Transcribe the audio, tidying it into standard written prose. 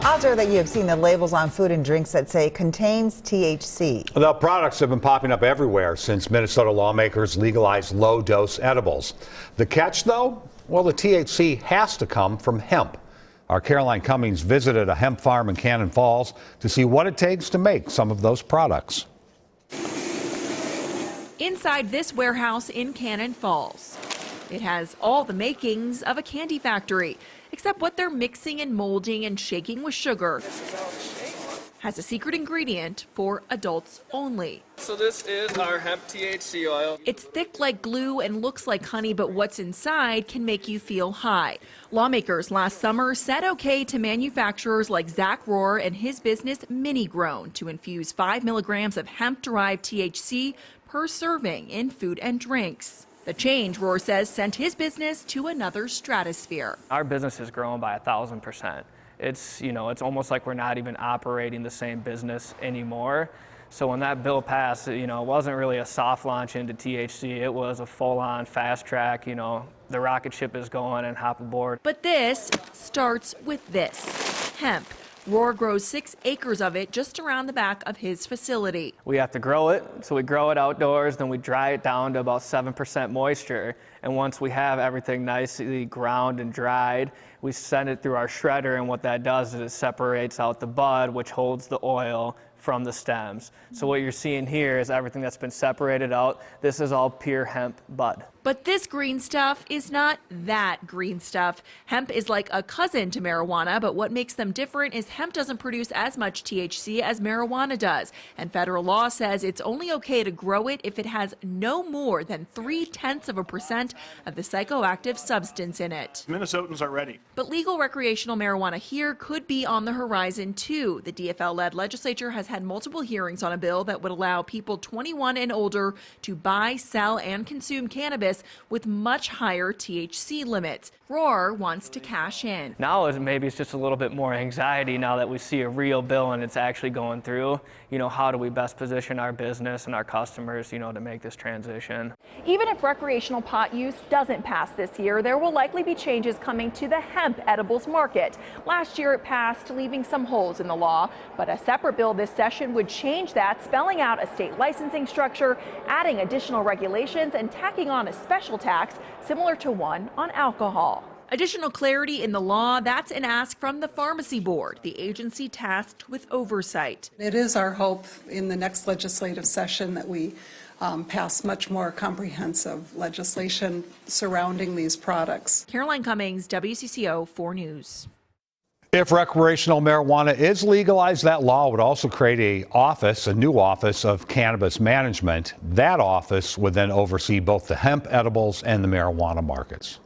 Odds are that you have seen the labels on food and drinks that say contains THC. The products have been popping up everywhere since Minnesota lawmakers legalized low-dose edibles. The catch, though? Well, the THC has to come from hemp. Our Caroline Cummings visited a hemp farm in Cannon Falls to see what it takes to make some of those products. Inside this warehouse in Cannon Falls, it has all the makings of a candy factory, except what they're mixing and molding and shaking with sugar has a secret ingredient for adults only. So this is our hemp THC oil. It's thick like glue and looks like honey, but what's inside can make you feel high. Lawmakers last summer said okay to manufacturers like Zach Rohr and his business Mini Grown to infuse 5 milligrams of hemp-derived THC per serving in food and drinks. The change, Rohr says, sent his business to another stratosphere. Our business has grown by 1,000%. It's almost like we're not even operating the same business anymore. So when that bill passed, it wasn't really a soft launch into THC. It was a full-on fast track, the rocket ship is going and hop aboard. But this starts with this, hemp. Rohr grows 6 acres of it just around the back of his facility. We have to grow it, so we grow it outdoors, then we dry it down to about 7% moisture. And once we have everything nicely ground and dried, we send it through our shredder, and what that does is it separates out the bud, which holds the oil from the stems. So what you're seeing here is everything that's been separated out. This is all pure hemp bud. But this green stuff is not that green stuff. Hemp is like a cousin to marijuana, but what makes them different is hemp doesn't produce as much THC as marijuana does. And federal law says it's only okay to grow it if it has no more than 0.3% of the psychoactive substance in it. Minnesotans are ready. But legal recreational marijuana here could be on the horizon too. The DFL-led legislature has had multiple hearings on a bill that would allow people 21 and older to buy, sell, and consume cannabis with much higher THC limits. Rohr wants to cash in. Now maybe it's just a little bit more anxiety now that we see a real bill and it's actually going through. How do we best position our business and our customers, to make this transition? Even if recreational pot use doesn't pass this year, there will likely be changes coming to the hemp edibles market. Last year it passed, leaving some holes in the law, but a separate bill this session would change that, spelling out a state licensing structure, adding additional regulations, and tacking on a special tax similar to one on alcohol. Additional clarity in the law, that's an ask from the Pharmacy Board, the agency tasked with oversight. It is our hope in the next legislative session that we pass much more comprehensive legislation surrounding these products. Caroline Cummings, WCCO 4 News. If recreational marijuana is legalized, that law would also create a new office of cannabis management. That office would then oversee both the hemp edibles and the marijuana markets.